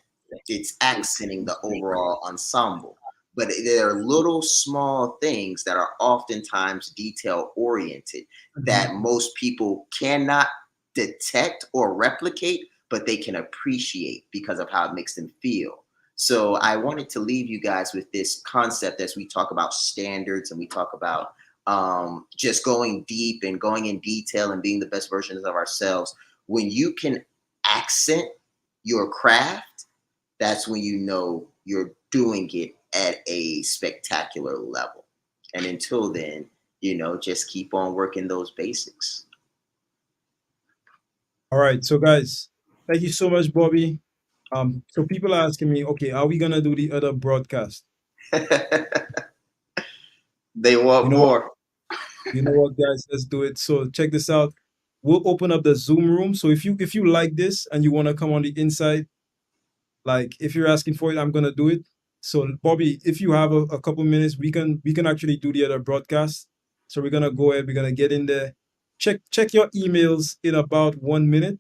It's accenting the overall ensemble. But there are little small things that are oftentimes detail oriented that most people cannot detect or replicate, but they can appreciate because of how it makes them feel. So I wanted to leave you guys with this concept as we talk about standards and we talk about just going deep and going in detail and being the best versions of ourselves. When you can accent your craft, that's when you know you're doing it at a spectacular level. And until then, just keep on working those basics. All right. So guys, thank you so much, Bobby. So people are asking me, okay, are we gonna do the other broadcast? They want You know what? more. You know what, guys? Let's do it. So check this out. We'll open up the Zoom room. So if you like this and you want to come on the inside, like if you're asking for it, I'm gonna do it. So Bobby, if you have a couple minutes, we can actually do the other broadcast. So we're gonna go ahead. We're gonna get in there. Check your emails in about 1 minute.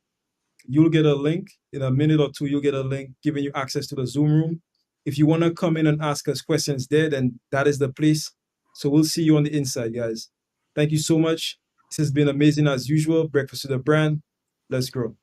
You'll get a link in a minute or two. You'll get a link giving you access to the Zoom room. If you want to come in and ask us questions there, then that is the place. So we'll see you on the inside, guys. Thank you so much. This has been amazing as usual. Breakfast with the Brand. Let's grow.